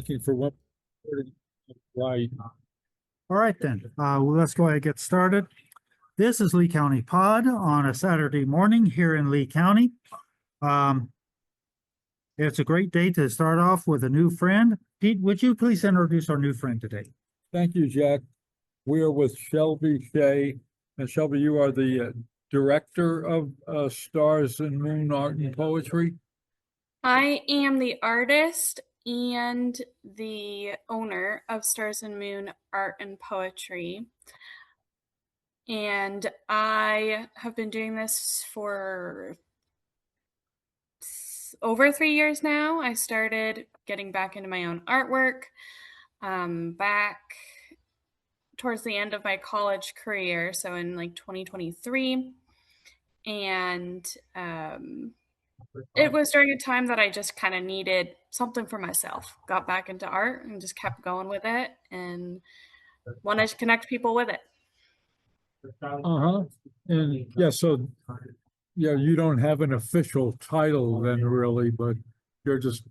Thanking for one. Right. All right, then. Well, let's go ahead and get started. This is Lee County Pod on a Saturday morning here in Lee County. It's a great day to start off with a new friend. Pete, would you please introduce our new friend today? Thank you, Jack. We are with Shelby Shea. And Shelby, you are the director of Stars and Moon Art and Poetry. I am the artist and the owner of Stars and Moon Art and Poetry. And I have been doing this for over 3 years now. I started getting back into my own artwork back towards the end of my college career, so in like 2023. And it was during a time that I just kind of needed something for myself. Got back into art and just kept going with it and wanted to connect people with it. And yeah, so yeah, you don't have an official title then really, but you're just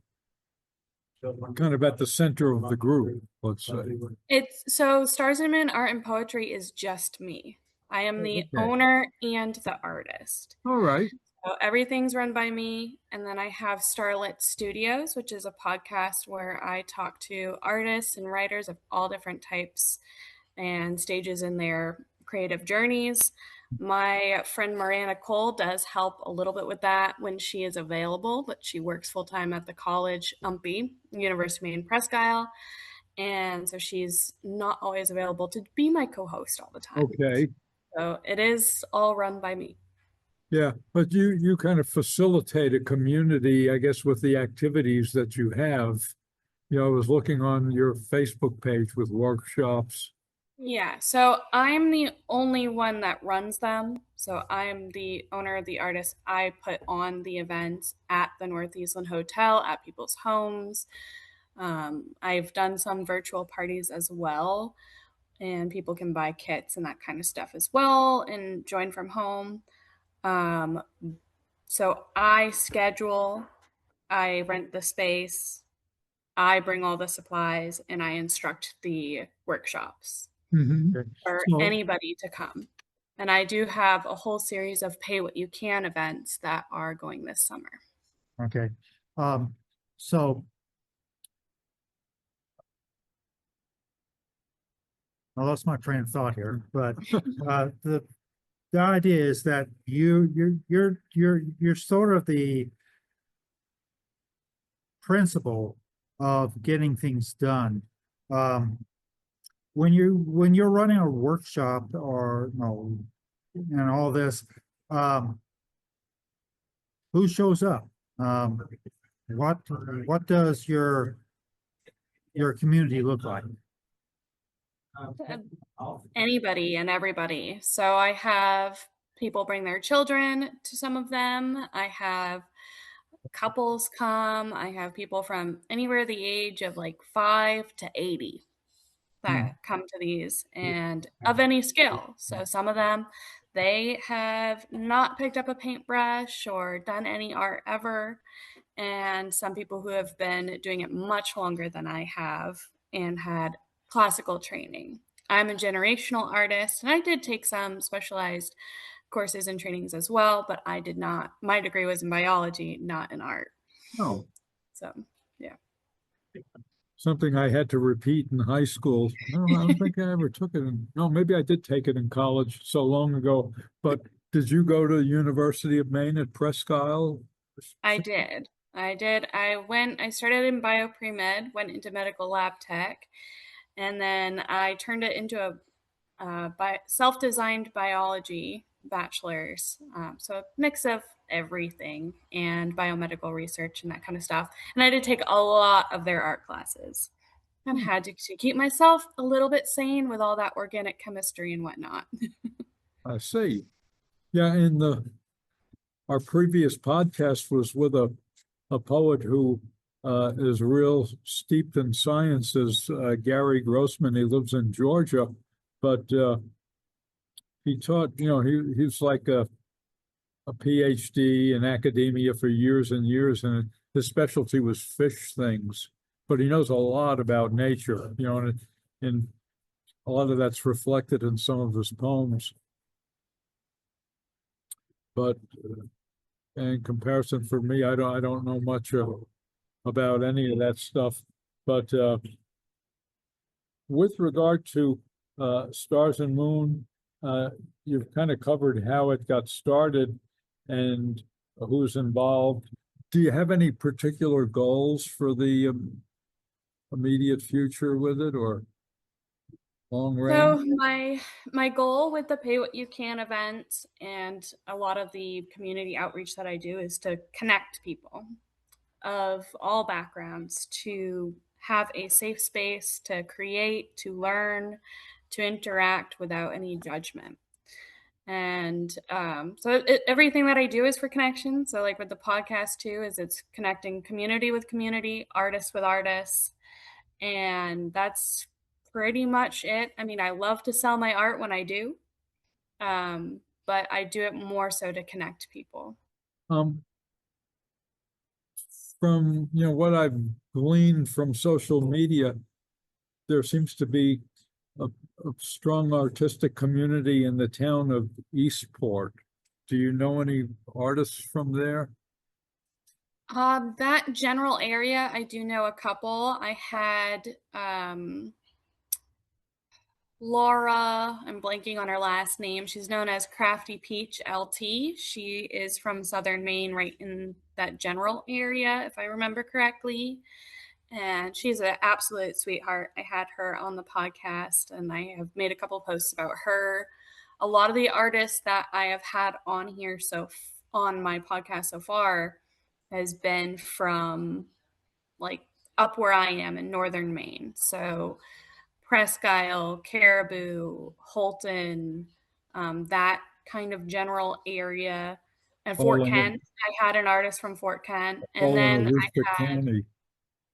kind of at the center of the group, let's say. It's so Stars and Moon Art and Poetry is just me. I am the owner and the artist. All right. So everything's run by me. And then I have Starlit Studios, which is a podcast where I talk to artists and writers of all different types and stages in their creative journeys. My friend Miranda Cole does help a little bit with that when she is available, but she works full-time at the college, University of Maine Presque Isle. And so she's not always available to be my co-host all the time. Okay. So it is all run by me. Yeah, but you kind of facilitate a community, I guess, with the activities that you have. You know, I was looking on your Facebook page with workshops. Yeah, so I'm the only one that runs them. So I'm the owner of the artist. I put on the events at the Northeastland Hotel, at people's homes. I've done some virtual parties as well, and people can buy kits and that kind of stuff as well and join from home. So I schedule, I rent the space, I bring all the supplies, and I instruct the workshops for anybody to come. And I do have a whole series of pay what you can events that are going this summer. Okay. So I lost my train of thought here, but the idea is that you're sort of the principle of getting things done. When you're running a workshop or and all this, who shows up? What does your community look like? Anybody and everybody. So I have people bring their children to some of them. I have couples come. I have people from anywhere the age of like 5 to 80 that come to these, and of any skill. So some of them, they have not picked up a paintbrush or done any art ever. And some people who have been doing it much longer than I have and had classical training. I'm a generational artist, and I did take some specialized courses and trainings as well, but I did not. My degree was in biology, not in art. Oh. So, yeah. Something I had to repeat in high school. No, I don't think I ever took it. No, maybe I did take it in college so long ago. But did you go to the University of Maine at Presque Isle? I did. I started in bio pre-med, went into medical lab tech, and then I turned it into a self-designed biology bachelor's. So a mix of everything and biomedical research and that kind of stuff. And I did take a lot of their art classes and had to keep myself a little bit sane with all that organic chemistry and whatnot. I see. Yeah, our previous podcast was with a poet who is real steeped in sciences, Gary Grossman. He lives in Georgia, but he taught, he's like a PhD in academia for years and years, and his specialty was fish things. but he knows a lot about nature, you know, and a lot of that's reflected in some of his poems. But in comparison for me, I don't know much about any of that stuff. But with regard to Stars and Moon, you've kind of covered how it got started and who's involved. Do you have any particular goals for the immediate future with it, or long range? So my goal with the Pay What You Can event and a lot of the community outreach that I do is to connect people of all backgrounds to have a safe space to create, to learn, to interact without any judgment. And everything that I do is for connection. So, like with the podcast too, is it's connecting community with community, artists with artists, and that's pretty much it. I mean, I love to sell my art when I do, but I do it more so to connect people. Um, from what I've gleaned from social media, there seems to be a, a strong artistic community in the town of Eastport. Do you know any artists from there? That general area, I do know a couple. I had Laura, I'm blanking on her last name. She's known as Crafty Peach LT. She is from Southern Maine, right in that general area, if I remember correctly. And she's an absolute sweetheart. I had her on the podcast and I have made a couple posts about her. A lot of the artists that I have had on here on my podcast so far has been from like up where I am in northern Maine. So Presque Isle, Caribou, Holton, that kind of general area. And All Fort in Kent, I had an artist from Fort Kent. And all in then Aroostook I had, County.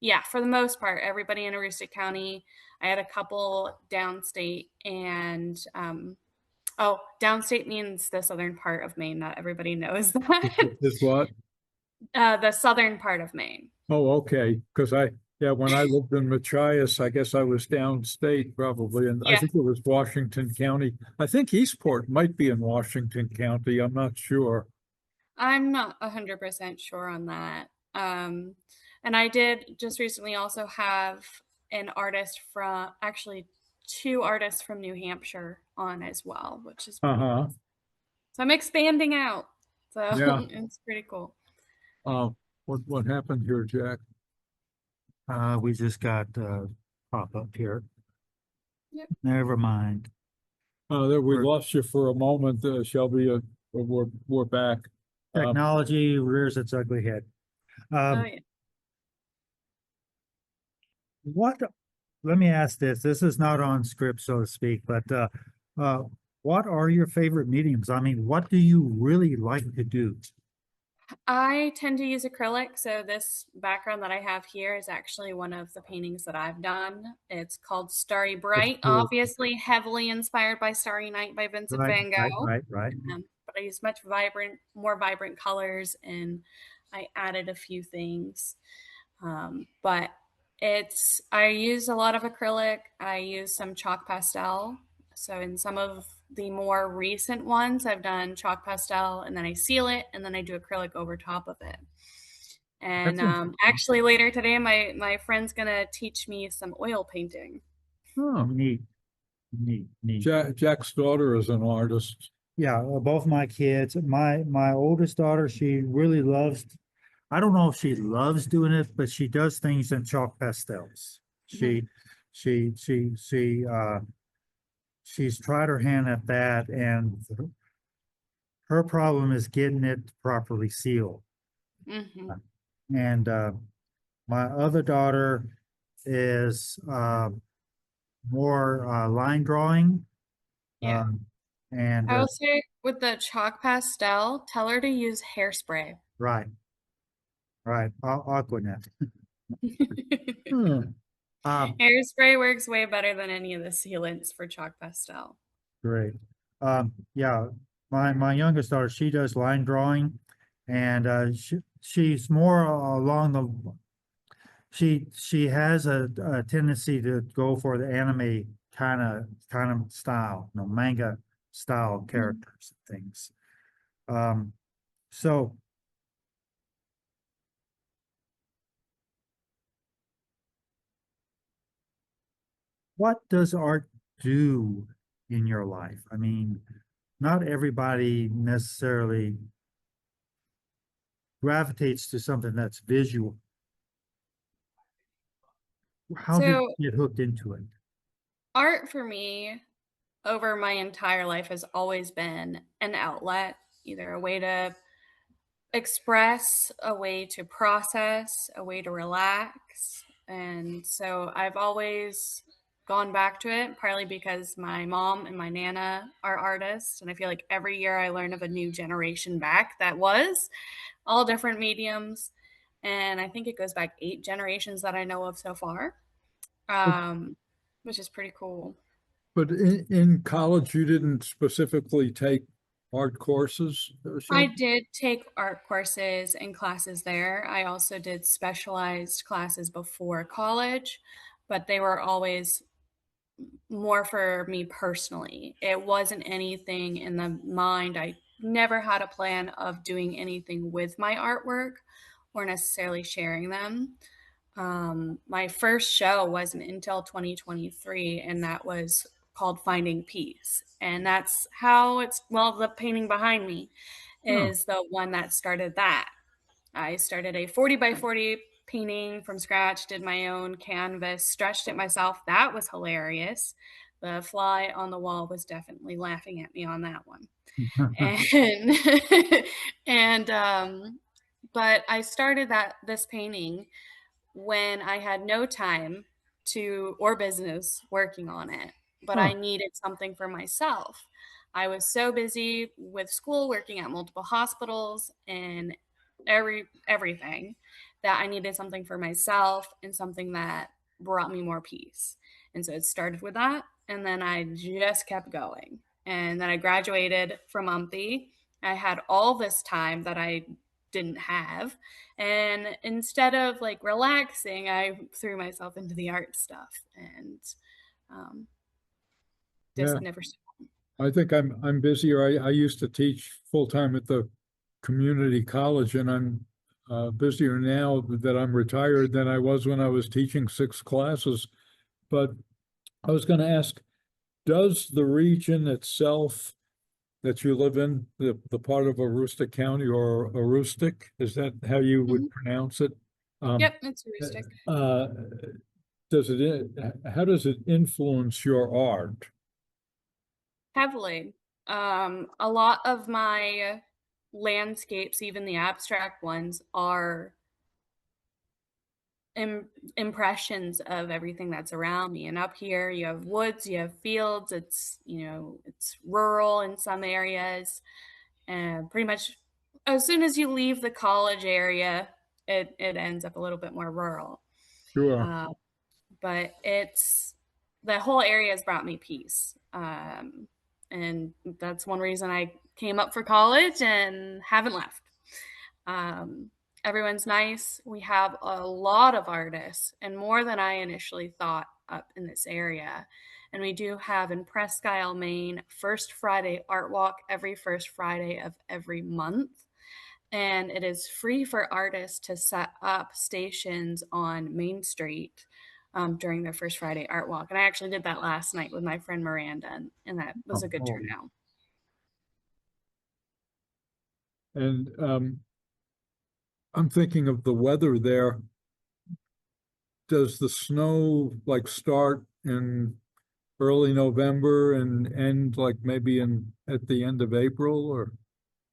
yeah, for the most part, everybody in Aroostook County. I had a couple downstate and, oh, downstate means the southern part of Maine. Not everybody knows that. Is what? The southern part of Maine. Oh, okay. Because when I lived in Machias, I guess I was downstate probably, and I Yeah. think it was Washington County. I think Eastport might be in Washington County. I'm not sure. I'm not 100% sure on that. And I did just recently also have actually two artists from New Hampshire on as well, which is pretty Uh-huh. cool. So I'm expanding out. So Yeah. it's pretty cool. What happened here, Jack? We just got pop up here. Yep. Never mind. There we We're- lost you for a moment, Shelby. We're back. Technology rears its ugly head. Oh yeah. What, let me ask this. This is not on script, so to speak, but what are your favorite mediums? I mean, what do you really like to do? I tend to use acrylic, so this background that I have here is actually one of the paintings that I've done. It's called Starry Bright, cool. obviously heavily inspired by Starry Night by Vincent Van Gogh. Right. But I use more vibrant colors, and I added a few things. But I use a lot of acrylic. I use some chalk pastel. So in some of the more recent ones, I've done chalk pastel and then I seal it and then I do acrylic over top of it. And actually later today, my friend's gonna teach me some oil painting. Oh, neat. Jack's daughter is an artist. Yeah, both my kids. My oldest daughter, she really loves. I don't know if she loves doing it, but she does things in chalk pastels. She's tried her hand at that, and her problem is getting it properly sealed. Mm-hmm. And my other daughter is more line drawing. Yeah. And I will say with the chalk pastel, tell her to use hairspray. right, Aquanet. Hairspray works way better than any of the sealants for chalk pastel. Great. Yeah, my youngest daughter, she does line drawing, and she's more along the. she has a tendency to go for the anime kind of style, manga style characters and things. So what does art do in your life? I mean, not everybody necessarily gravitates to something that's visual. How did So you get hooked into it? art for me over my entire life has always been an outlet, either a way to express, a way to process, a way to relax. And so I've always gone back to it, partly because my mom and my nana are artists. And I feel like every year I learn of a new generation back that was all different mediums. And I think it goes back 8 generations that I know of so far, um, which is pretty cool. But in college, you didn't specifically take art courses, I Shelby? did take art courses and classes there. I also did specialized classes before college, but they were always more for me personally. It wasn't anything in the mind. I never had a plan of doing anything with my artwork or necessarily sharing them. My first show wasn't until 2023, and that was called Finding Peace. And that's how it's, well, the painting behind me Oh, is the one that started that. I started a 40 by 40 painting from scratch, did my own canvas, stretched it myself. That was hilarious. The fly on the wall was definitely laughing at me on that one. And and but I started this painting when I had no time to or business working on it, but I oh, needed something for myself. I was so busy with school, working at multiple hospitals and everything that I needed something for myself and something that brought me more peace. And so it started with that, and then I just kept going. And then I graduated from Umpty. I had all this time that I didn't have, and instead of like relaxing, I threw myself into the art stuff and um, yeah. just never stopped. I think I'm busier. I used to teach full time at the community college, and I'm busier now that I'm retired than I was when I was teaching 6 classes. But I was going to ask, does the region itself that you live in, the part of Aroostook County or Aroostook, is that how you Mhm. would pronounce it? Um, Yep, it's heuristic. uh, how does it influence your art? Heavily. A lot of my landscapes, even the abstract ones, are impressions of everything that's around me. And up here, you have woods, you have fields. It's rural in some areas, and pretty much as soon as you leave the college area, it ends up a little bit more rural. Sure. Uh, but it's the whole area has brought me peace. And that's one reason I came up for college and haven't left. Um, Everyone's nice. We have a lot of artists, and more than I initially thought up in this area. And we do have in Presque Isle, Maine, First Friday Art Walk every first Friday of every month. And it is free for artists to set up stations on Main Street during their First Friday Art Walk. And I actually did that last night with my friend Miranda, and that was Oh, a good oh. turnout. And I'm thinking of the weather there. Does the snow like start in early November and end like maybe in at the end of April or?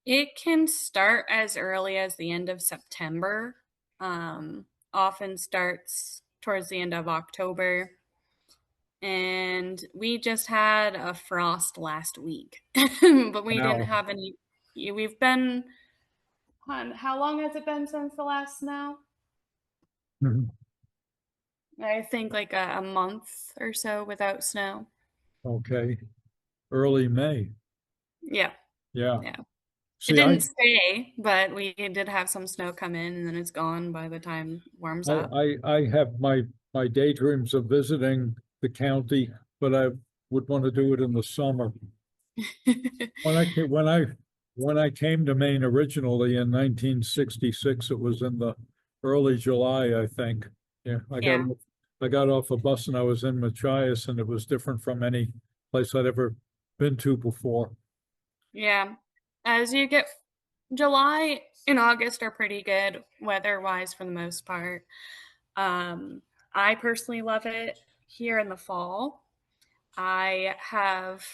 It can start as early as the end of September, often starts towards the end of October. And we just had a frost last week, but we didn't Wow. have any. We've been, how long has it been since the last snow? Mhm. I think like a month or so without snow. Okay. Early May. Yeah, Yeah. yeah. See, didn't stay, but we did have some snow come in and then it's gone by the time it warms up. I have my daydreams of visiting the county, but I would want to do it in the summer. When I came to Maine originally in 1966, it was in the early July, I think. Yeah, Yeah. I got off a bus and I was in Machias, and it was different from any place I'd ever been to before. Yeah. As you get July and August are pretty good weather-wise for the most part. I personally love it here in the fall. I have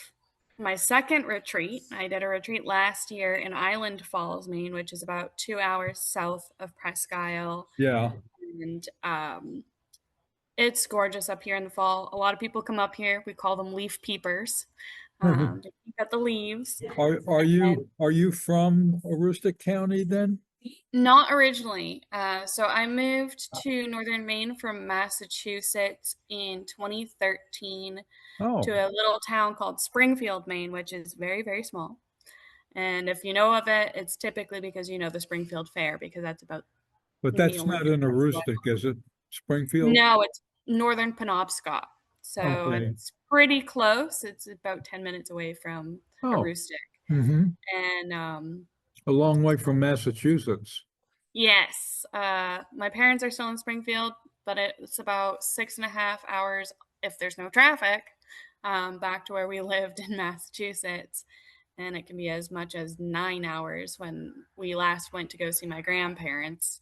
my second retreat. I did a retreat last year in Island Falls, Maine, which is about 2 hours south of Presque Isle. Yeah. And it's gorgeous up here in the fall. A lot of people come up here. We call them leaf peepers to peep at the leaves. Are you from Aroostook County then? Not originally. So I moved to northern Maine from Massachusetts in 2013 Oh, to a little town called Springfield, Maine, which is very, very small. And if you know of it, it's typically because you know the Springfield Fair, because that's about but the that's only not thing in that's going Aroostook, is it? Springfield? No, it's northern Penobscot. So Okay. it's pretty close. It's about 10 minutes away from Oh, Aroostook. mm-hmm. And A long way from Massachusetts. yes, my parents are still in Springfield, but it's about 6.5 hours if there's no traffic back to where we lived in Massachusetts. And it can be as much as 9 hours when we last went to go see my grandparents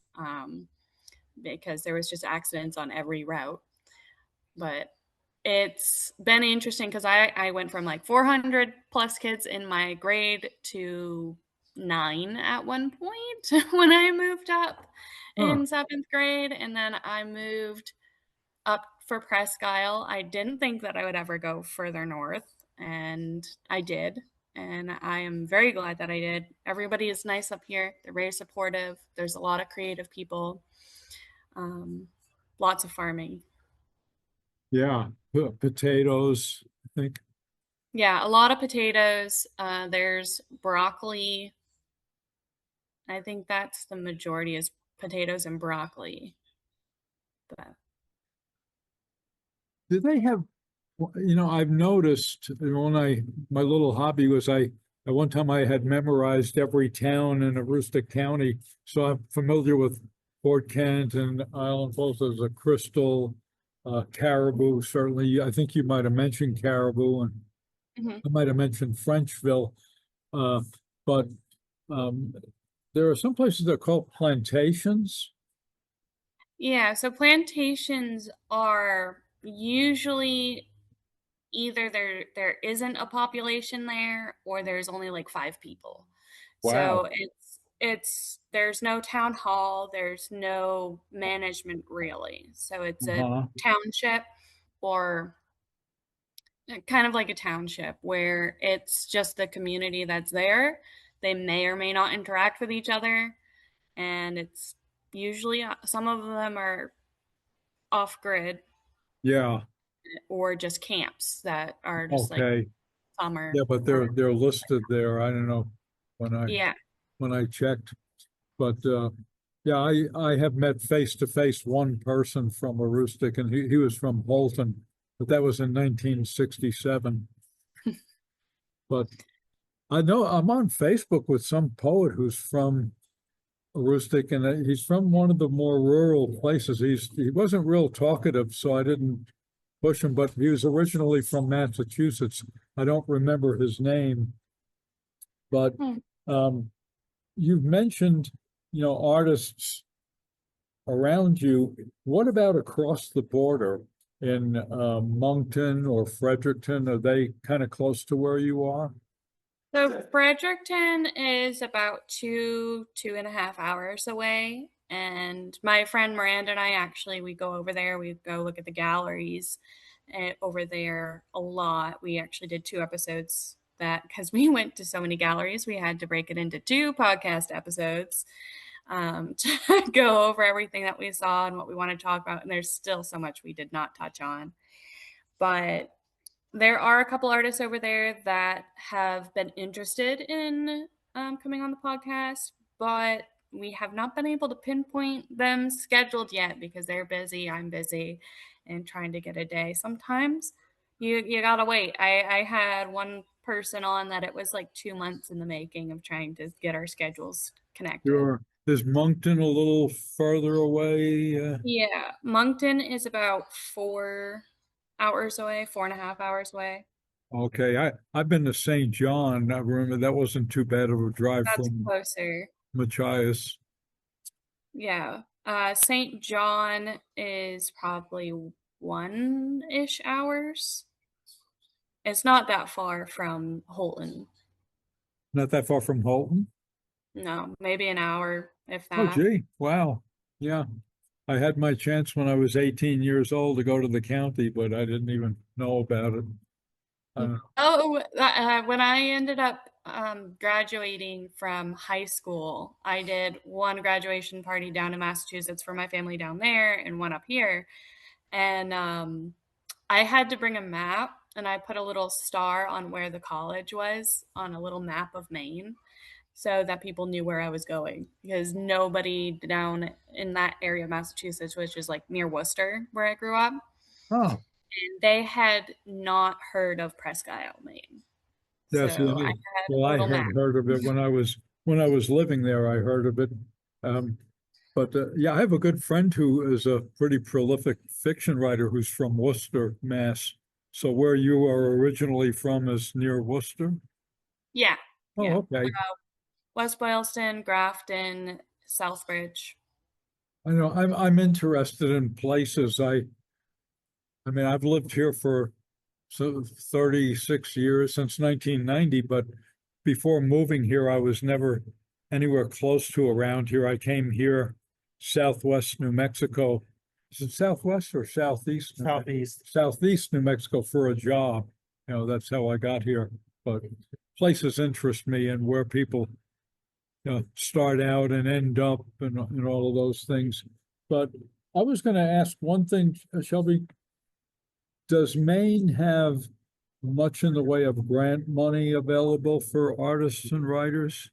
because there was just accidents on every route. But it's been interesting because I went from like 400 plus kids in my grade to 9 at one point when I moved up Huh. in seventh grade. And then I moved up for Presque Isle. I didn't think that I would ever go further north, and I did. And I am very glad that I did. Everybody is nice up here. They're very supportive. There's a lot of creative people, um, lots of farming. Yeah. Potatoes, I think. Yeah, a lot of potatoes. There's broccoli. I think that's the majority is potatoes and broccoli. But Do they have, I've noticed my little hobby was at one time I had memorized every town in Aroostook County. So I'm familiar with Fort Kent and Island Falls as a Crystal, Caribou, certainly. I think you might have mentioned Caribou, and mhm. I might have mentioned Frenchville. Uh, but um, there are some places that are called plantations. Yeah, so plantations are usually either there isn't a population there or there's only like 5 people. Wow. So it's there's no town hall, there's no management really. So it's a Uh-huh. township or kind of like a township where it's just the community that's there. They may or may not interact with each other, and it's usually some of them are off grid Yeah. or just camps that are just like Okay. summer Yeah, but or they're listed there. I don't know when I yeah. when I checked, but yeah, I have met face to face one person from Aroostook, and he was from Bolton, but that was in 1967. But I know I'm on Facebook with some poet who's from Aroostook, and he's from one of the more rural places. He wasn't real talkative, so I didn't push him, but he was originally from Massachusetts. I don't remember his name, but Hmm. um, you've mentioned, artists around you. What about across the border in Moncton or Fredericton? Are they kind of close to where you are? So Fredericton is about 2.5 hours away. And my friend Miranda and I actually we go over there. We go look at the galleries over there a lot. We actually did 2 episodes that because we went to so many galleries, we had to break it into 2 podcast episodes to go over everything that we saw and what we want to talk about. And there's still so much we did not touch on. But there are a couple artists over there that have been interested in coming on the podcast, but we have not been able to pinpoint them scheduled yet because they're busy, I'm busy, and trying to get a day. Sometimes you gotta wait. I had one person on that it was like 2 months in the making of trying to get our schedules connected. Is Moncton a little further away? Yeah, Moncton is about 4 hours away, 4.5 hours away. Okay, I've been to St. John. I remember that wasn't too bad of a drive That's from closer. Machias. Yeah. St. John is probably 1-ish hours. It's not that far from Holton. Not that far from Holton. No, maybe an hour, if Oh, that. gee, wow. Yeah, I had my chance when I was 18 years old to go to the county, but I didn't even know about it. Oh, when I ended up graduating from high school, I did one graduation party down in Massachusetts for my family down there and one up here. And I had to bring a map and I put a little star on where the college was on a little map of Maine so that people knew where I was going because nobody down in that area of Massachusetts, which is like near Worcester, where I grew up, Oh, and they had not heard of Presque Isle, Maine. yes. So I had Well, a I little map. had heard of it when I was living there. I heard of it. Um, but yeah, I have a good friend who is a pretty prolific fiction writer who's from Worcester, Mass. So where you are originally from is near Worcester? Yeah, yeah. Oh, okay. West Boylston, Grafton, Southbridge. I know I'm interested in places. I mean, I've lived here for 36 years since 1990, but before moving here, I was never anywhere close to around here. I came here, Southwest New Mexico. Is it Southwest or Southeast? Southeast. Southeast New Mexico for a job. You know, that's how I got here. But places interest me and where people start out and end up and all of those things. But I was going to ask one thing, Shelby. Does Maine have much in the way of grant money available for artists and writers?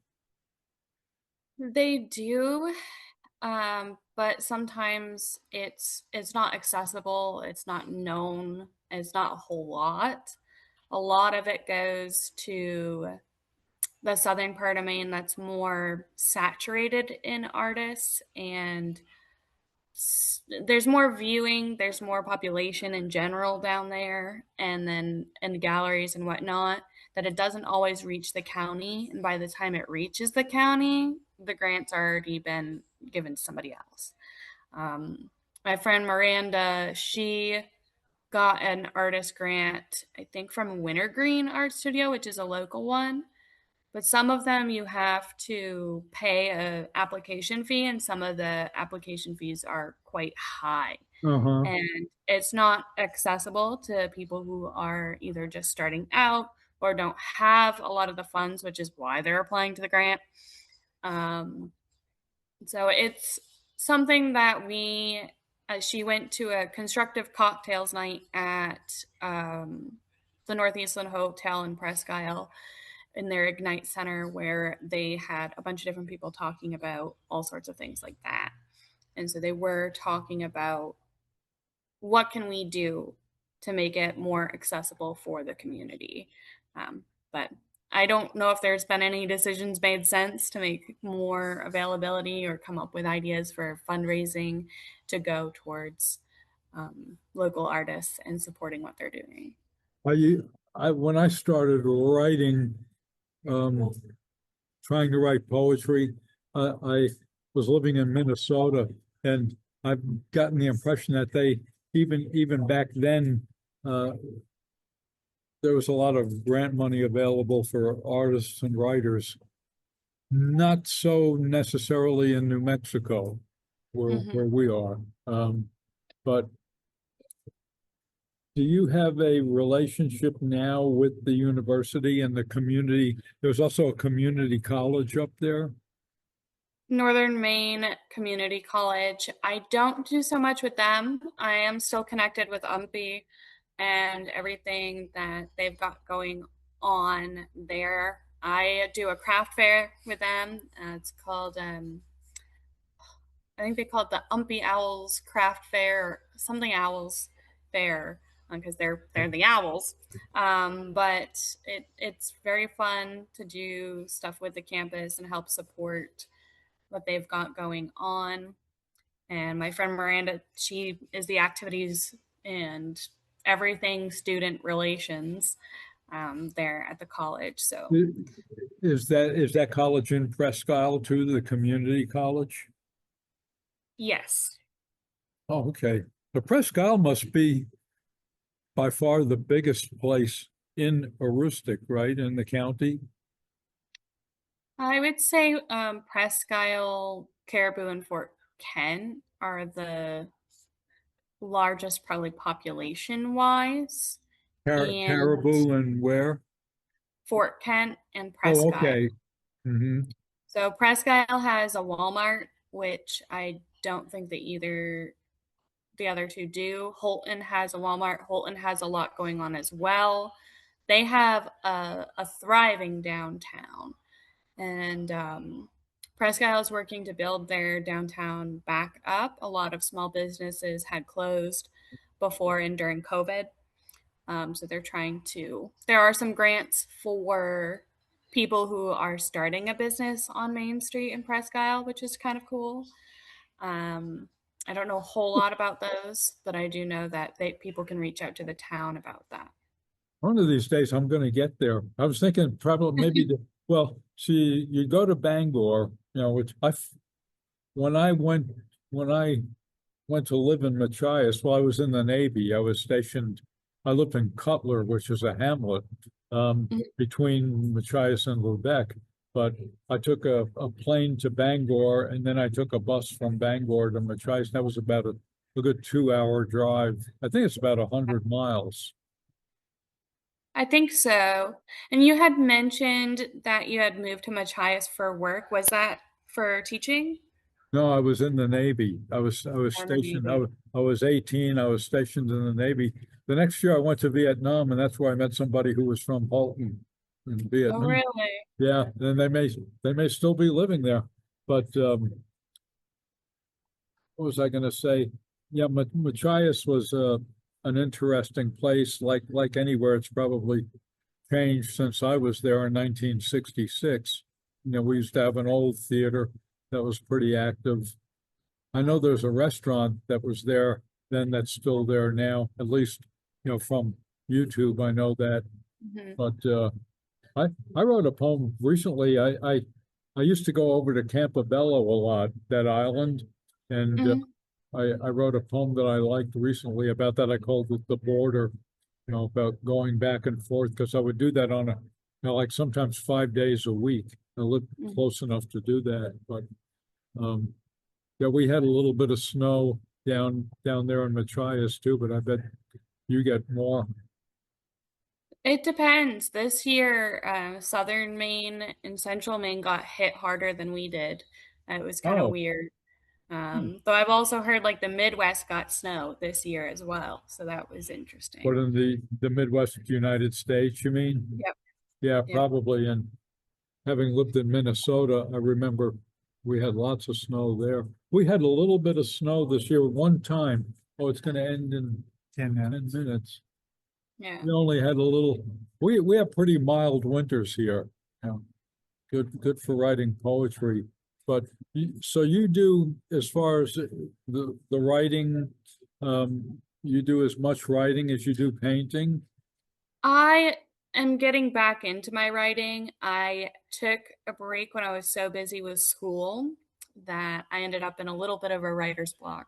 They do, but sometimes it's not accessible, it's not known, it's not a whole lot. A lot of it goes to the southern part of Maine that's more saturated in artists and there's more viewing, there's more population in general down there, and then in the galleries and whatnot, that it doesn't always reach the county. And by the time it reaches the county, the grant's already been given to somebody else. My friend Miranda, she got an artist grant, I think from Wintergreen Art Studio, which is a local one. But some of them you have to pay a application fee, and some of the application fees are quite high. Uh-huh. And it's not accessible to people who are either just starting out or don't have a lot of the funds, which is why they're applying to the grant. Um, so it's something that she went to a constructive cocktails night at the Northeastland Hotel in Presque Isle in their Ignite Center where they had a bunch of different people talking about all sorts of things like that. And so they were talking about what can we do to make it more accessible for the community. But I don't know if there's been any decisions made since to make more availability or come up with ideas for fundraising to go towards local artists and supporting what they're doing. When I started writing, um, trying to write poetry, I was living in Minnesota, and I've gotten the impression that they even back then there was a lot of grant money available for artists and writers. Not so necessarily in New Mexico, where we are. But do you have a relationship now with the university and the community? There's also a community college up there. Northern Maine Community College. I don't do so much with them. I am still connected with and everything that they've got going on there. I do a craft fair with them. It's called I think they call it the Umpy Owls Craft Fair or something Owls Fair because they're the owls. But it's very fun to do stuff with the campus and help support what they've got going on. And my friend Miranda, she is the activities and everything student relations there at the college. So Is that college in Presque Isle too, the community college? yes, Oh, okay. The Presque Isle must be by far the biggest place in Aroostook, right, in the county? I would say Presque Isle, Caribou, and Fort Kent are the largest, probably population wise, and Caribou and where? Fort Kent and Oh, Presque Isle. okay. Hmm. So Presque Isle has a Walmart, which I don't think that either the other two do. Holton has a Walmart. Holton has a lot going on as well. They have a thriving downtown. And Presque Isle is working to build their downtown back up. A lot of small businesses had closed before and during COVID. So they're trying to, there are some grants for people who are starting a business on Main Street in Presque Isle, which is kind of cool. Um, I don't know a whole lot about those, but I do know that people can reach out to the town about that. One of these days I'm going to get there. I was thinking probably well, see, you go to Bangor, which when I went, when I went to live in Machias, while I was in the Navy, I lived in Cutler, which is a hamlet, between Machias and Lubec. But I took a plane to Bangor and then I took a bus from Bangor to Machias. That was about a good 2 hour drive. I think it's about 100 miles. I think so. And you had mentioned that you had moved to Machias for work. Was that for teaching? No, I was in the Navy. I was Or in the stationed. Navy? I was 18. I was stationed in the Navy. The next year I went to Vietnam, and that's where I met somebody who was from Halton in Oh, Vietnam. really? Yeah, and they may still be living there. But what was I going to say? Yeah, Machias was an interesting place. Like anywhere, it's probably changed since I was there in 1966. We used to have an old theater that was pretty active. I know there's a restaurant that was there then that's still there now, at least, from YouTube, I know that. Mhm. But I I wrote a poem recently. I used to go over to Campobello a lot, that island, and Mhm. I wrote a poem that I liked recently about that. I called it The Border, about going back and forth because I would do that on like sometimes 5 days a week. I lived Mhm. close enough to do that, but um, yeah, we had a little bit of snow down there in Machias too, but I bet you get more. It depends. This year, southern Maine and central Maine got hit harder than we did. It was kind of Oh, weird. hmm. Though I've also heard like the Midwest got snow this year as well. So that was What interesting. in the Midwest United States, you mean? Yep. Yeah, Yep. probably. And having lived in Minnesota, I remember we had lots of snow there. We had a little bit of snow this year one time. Oh, it's going to end in 10 minutes. Yeah. We only had a little. We have pretty mild winters here. Yeah, good for writing poetry. But so you do, as far as the writing, you do as much writing as you do painting. I am getting back into my writing. I took a break when I was so busy with school that I ended up in a little bit of a writer's block.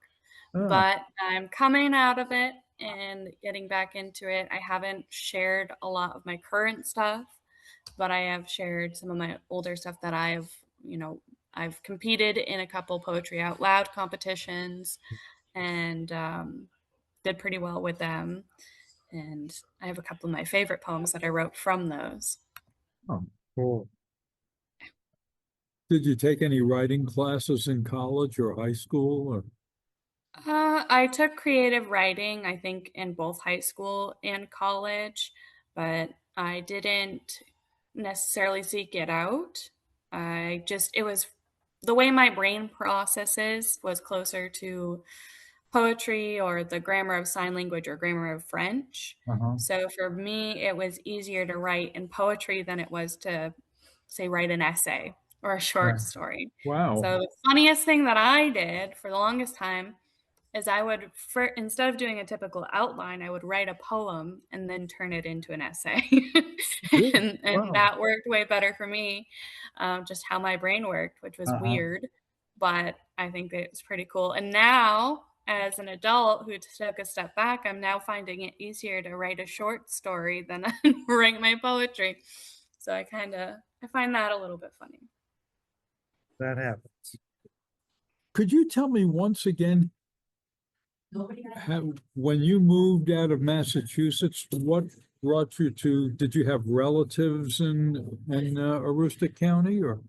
Ah, But I'm coming out of it and getting back into it. I haven't shared a lot of my current stuff, but I have shared some of my older stuff that I've competed in a couple poetry out loud competitions and did pretty well with them. And I have a couple of my favorite poems that I wrote from those. oh, cool. Did you take any writing classes in college or high school? Or I took creative writing, I think, in both high school and college, but I didn't necessarily seek it out. It was the way my brain processes was closer to poetry or the grammar of sign language or grammar of French. Uh-huh. So for me, it was easier to write in poetry than it was to, say, write an essay or a short Right. story. Wow. So the funniest thing that I did for the longest time is I would, instead of doing a typical outline, I would write a poem and then turn it into an essay. Ooh, And wow. that worked way better for me, just how my brain worked, which was Uh-huh. weird, but I think that it's pretty cool. And now, as an adult who took a step back, I'm now finding it easier to write a short story than write my poetry. So I find that a little bit funny. That happens. Could you tell me once again, when you moved out of Massachusetts, what brought you to, did you have relatives in Aroostook County or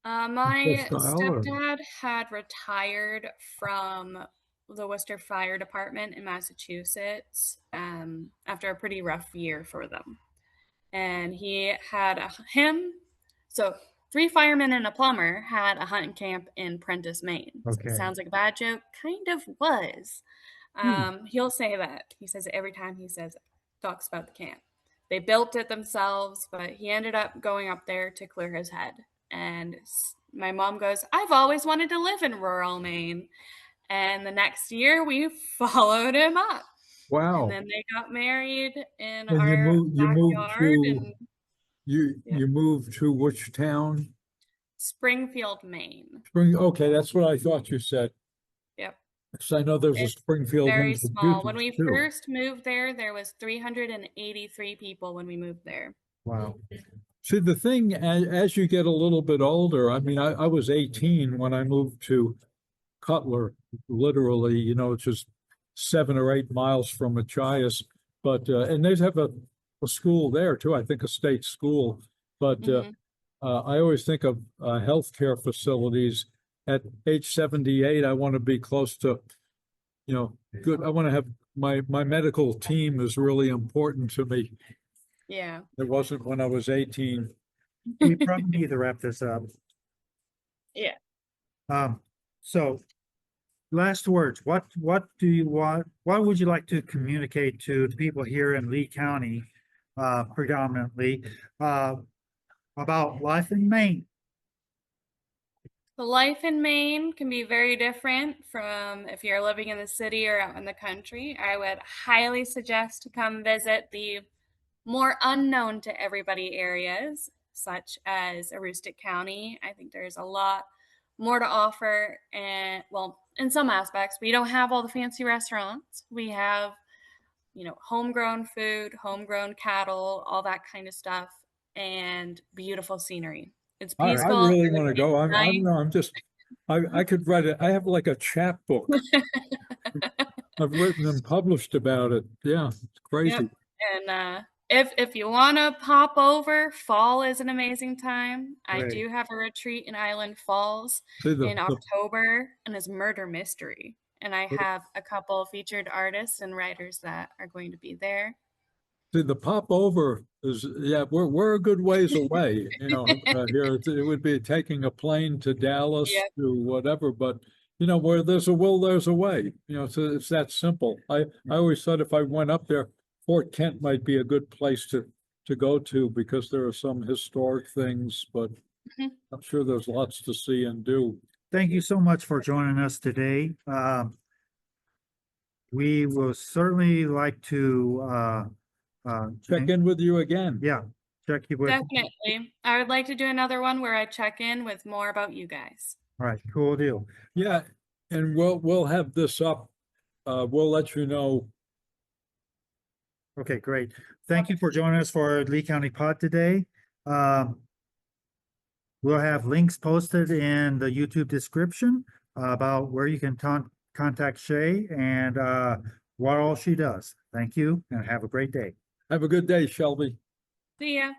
My Style or? stepdad had retired from the Worcester Fire Department in Massachusetts after a pretty rough year for them. And he had so 3 firemen and a plumber had a hunting camp in Prentice, Maine. So Okay. it sounds like a bad joke, kind of was. He'll say that. He says it every time talks about the camp. They built it themselves, but he ended up going up there to clear his head. And my mom goes, I've always wanted to live in rural Maine. And the next year we followed him up. Wow. And then they got married in And our you moved backyard in you moved to which town? Springfield, Maine. Okay, that's what I thought you said. Yep. Because I know there's a It's Springfield, very small. When Massachusetts we too. first moved there was 383 people when we moved there. Wow. See, the thing, as you get a little bit older, I mean, I was 18 when I moved to Cutler, literally, it's just 7 or 8 miles from Machias. But, and they have a school there too, I think a state school. But Mhm. I always think of healthcare facilities. At age 78, I want to be close to, good. I want to have my medical team is really important to me. Yeah. It wasn't when I was 18. We probably need to wrap this up. Yeah. So last words, what do you want, what would you like to communicate to the people here in Lee County, predominantly, about life in Maine? The life in Maine can be very different from if you're living in the city or out in the country. I would highly suggest to come visit the more unknown to everybody areas, such as Aroostook County. I think there's a lot more to offer, and well, in some aspects, we don't have all the fancy restaurants. We have, homegrown food, homegrown cattle, all that kind of stuff, and beautiful scenery. It's I peaceful. really want to go. I Nice. don't know. I could write it. I have like a chapbook. I've written and published about it. Yeah, it's crazy. Yep. And if you want to pop over, fall is an amazing time. I Right. do have a retreat in Island Falls See, in October, and it's murder mystery. And I have a couple featured artists and writers that are going to be there. the pop over is, yeah, we're a good ways away, here. It would be taking a plane to Dallas Yep. to whatever, but where there's a will, there's a way. So it's that simple. I always thought if I went up there, Fort Kent might be a good place to go to because there are some historic things, but Mhm. I'm sure there's lots to see and do. Thank you so much for joining us today. We will certainly like to Check in with you again. yeah, check you with. Definitely. I would like to do another one where I check in with more about you guys. All right, cool deal. Yeah, and we'll have this up. We'll let you know. Okay, great. Thank you for joining us for Lee County Pod today. We'll have links posted in the YouTube description about where you can contact Shay and what all she does. Thank you and have a great day. Have a good day, Shelby. See ya.